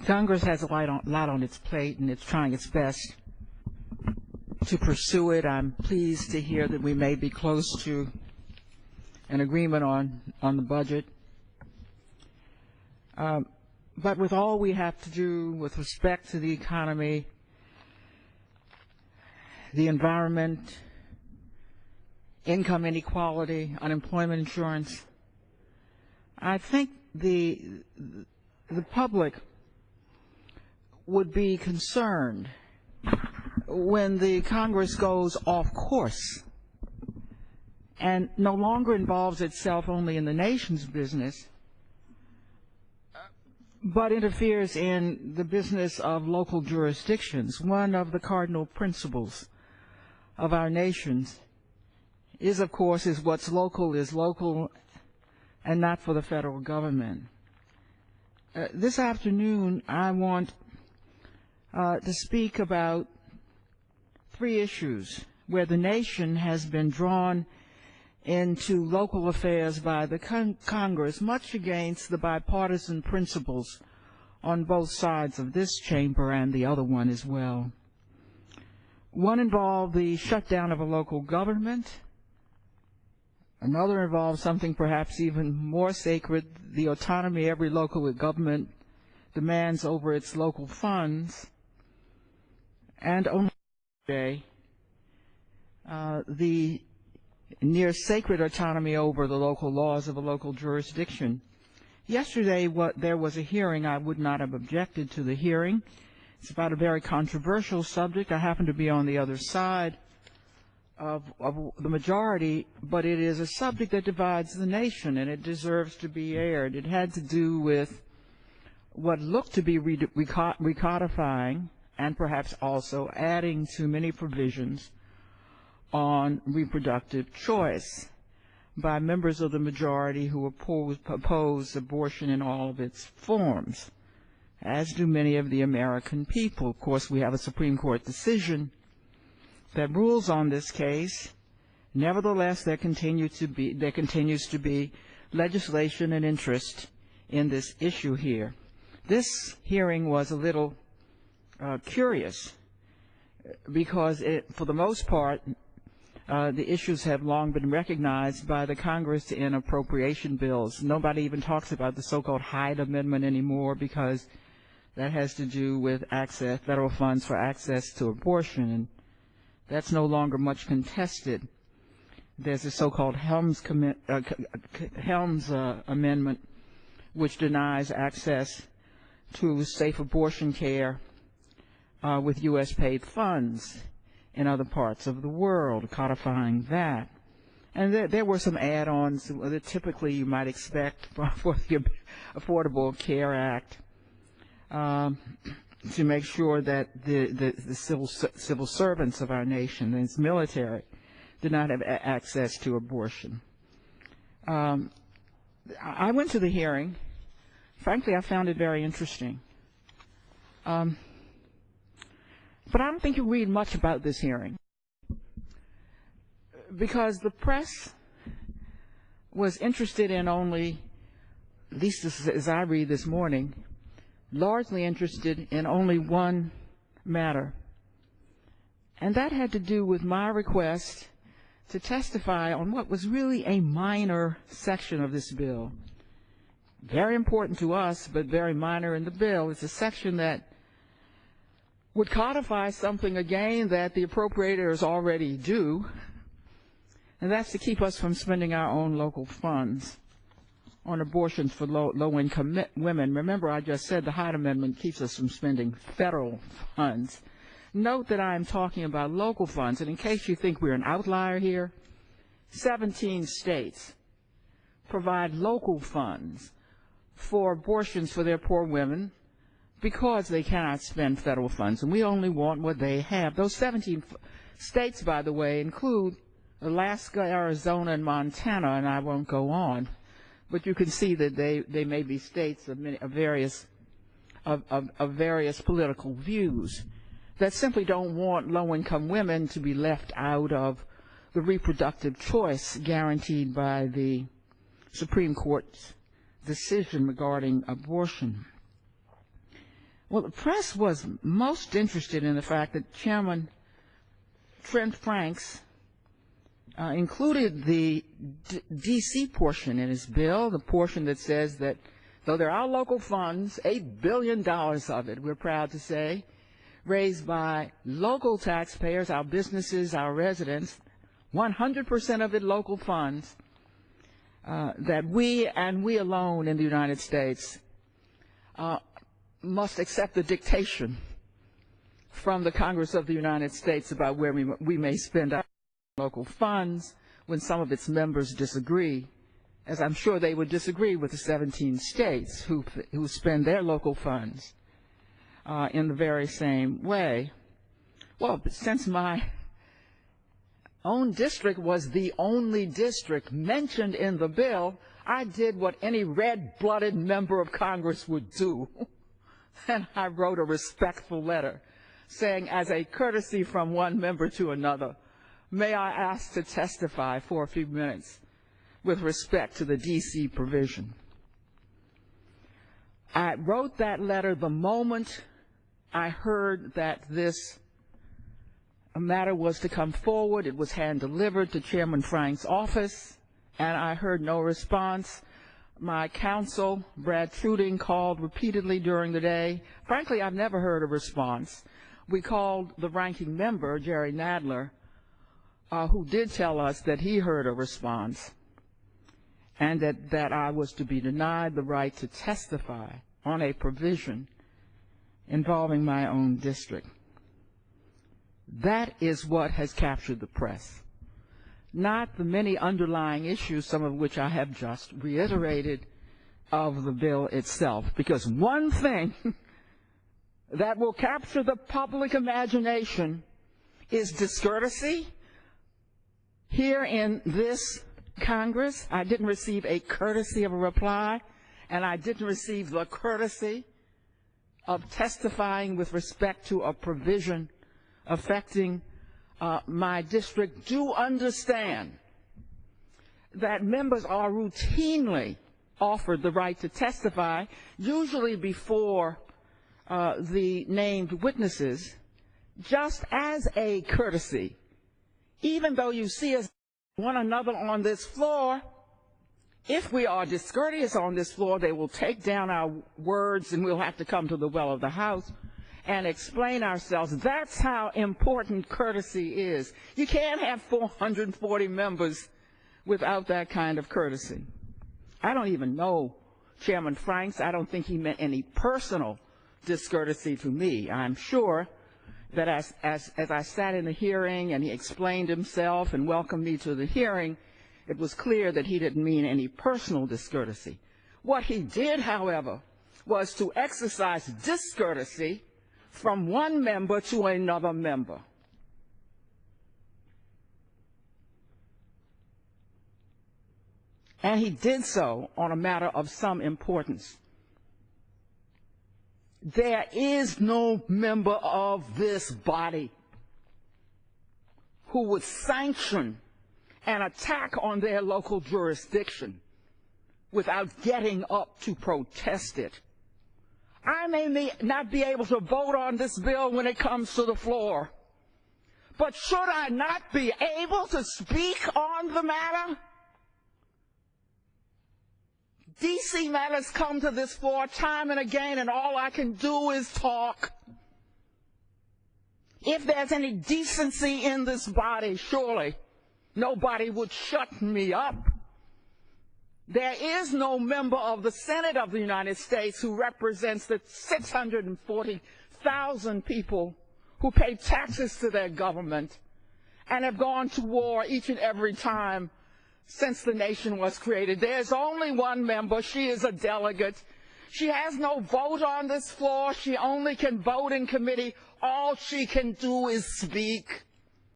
Congress has a lot on its plate, and it's trying its best to pursue it. I'm pleased to hear that we may be close to an agreement on the budget. But with all we have to do with respect to the economy, the environment, income inequality, unemployment insurance, I think the public would be concerned when the Congress goes off course and no longer involves itself only in the nation's business, but interferes in the business of local jurisdictions. One of the cardinal principles of our nations is, of course, what's local is local and not for the federal government. This afternoon, I want to speak about three issues where the nation has been drawn into local affairs by the Congress, much against the bipartisan principles on both sides of this chamber and the other one as well. One involved the shutdown of a local government. Another involved something perhaps even more sacred, the autonomy every local government demands over its local funds. And only today, the near sacred autonomy over the local laws of a local jurisdiction. Yesterday, there was a hearing. I would not have objected to the hearing. It's about a very controversial subject. I happen to be on the other side of the majority, but it is a subject that divides the nation, and it deserves to be aired. It had to do with what looked to be recodifying and perhaps also adding to many provisions on reproductive choice by members of the majority who oppose abortion in all of its forms, as do many of the American people. Of course, we have a Supreme Court decision that rules on this case. Nevertheless, there continues to be legislation and interest in this issue here. This hearing was a little curious because for the most part, the issues have long been recognized by the Congress in appropriation bills. Nobody even talks about the so-called Hyde Amendment anymore because that has to do with federal funds for access to abortion, and that's no longer much contested. There's a so-called Helms Amendment, which denies access to safe abortion care with U.S. paid funds in other parts of the world, codifying that. And there were some add-ons that typically you might expect for the Affordable Care Act to make sure that the civil servants of our nation and its military did not have access to abortion. I went to the hearing. Frankly, I found it very interesting. But I don't think you read much about this hearing because the press was interested in only, at least as I read this morning, largely interested in only one matter. And that had to do with my request to testify on what was really a minor section of this bill. Very important to us, but very minor in the bill. It's a section that would codify something, again, that the appropriators already do, and that's to keep us from spending our own local funds on abortions for low-income women. Remember, I just said the Hyde Amendment keeps us from spending federal funds. Note that I'm talking about local funds, and in case you think we're an outlier here, 17 states provide local funds for abortions for their poor women because they cannot spend federal funds, and we only want what they have. Those 17 states, by the way, include Alaska, Arizona, and Montana, and I won't go on. But you can see that they may be states of various political views that simply don't want low-income women to be left out of the reproductive choice guaranteed by the Supreme Court's decision regarding abortion. Well, the press was most interested in the fact that Chairman Trent Franks included the D.C. portion in his bill, the portion that says that though there are local funds, $8 billion of it, we're proud to say, raised by local taxpayers, our businesses, our residents, 100% of it local funds, that we and we alone in the United States must accept the dictation from the Congress of the United States about where we may spend our local funds when some of its members disagree, as I'm sure they would disagree with the 17 states who spend their local funds in the very same way. Well, since my own district was the only district mentioned in the bill, I did what any red-blooded member of Congress would do, and I wrote a respectful letter saying, as a courtesy from one member to another, may I ask to testify for a few minutes with respect to the D.C. provision. I wrote that letter the moment I heard that this matter was to come forward. It was hand-delivered to Chairman Franks' office, and I heard no response. My counsel, Brad Truding, called repeatedly during the day. Frankly, I've never heard a response. We called the ranking member, Jerry Nadler, who did tell us that he heard a response and that I was to be denied the right to testify on a provision involving my own district. That is what has captured the press, not the many underlying issues, some of which I have just reiterated, of the bill itself. Because one thing that will capture the public imagination is discourtesy. Here in this Congress, I didn't receive a courtesy of a reply, and I didn't receive the courtesy of testifying with respect to a provision affecting my district. Do understand that members are routinely offered the right to testify, usually before the named witnesses, just as a courtesy. Even though you see us one another on this floor, if we are discourteous on this floor, they will take down our words and we'll have to come to the well of the House and explain ourselves. That's how important courtesy is. You can't have 440 members without that kind of courtesy. I don't even know Chairman Franks. I don't think he meant any personal discourtesy to me. I'm sure that as I sat in the hearing and he explained himself and welcomed me to the hearing, it was clear that he didn't mean any personal discourtesy. What he did, however, was to exercise discourtesy from one member to another member. And he did so on a matter of some importance. There is no member of this body who would sanction an attack on their local jurisdiction without getting up to protest it. I may not be able to vote on this bill when it comes to the floor, but should I not be able to speak on the matter? D.C. matters come to this floor time and again, and all I can do is talk. If there's any decency in this body, surely nobody would shut me up. There is no member of the Senate of the United States who represents the 640,000 people who pay taxes to their government and have gone to war each and every time since the nation was created. There's only one member. She is a delegate. She has no vote on this floor. She only can vote in committee. All she can do is speak.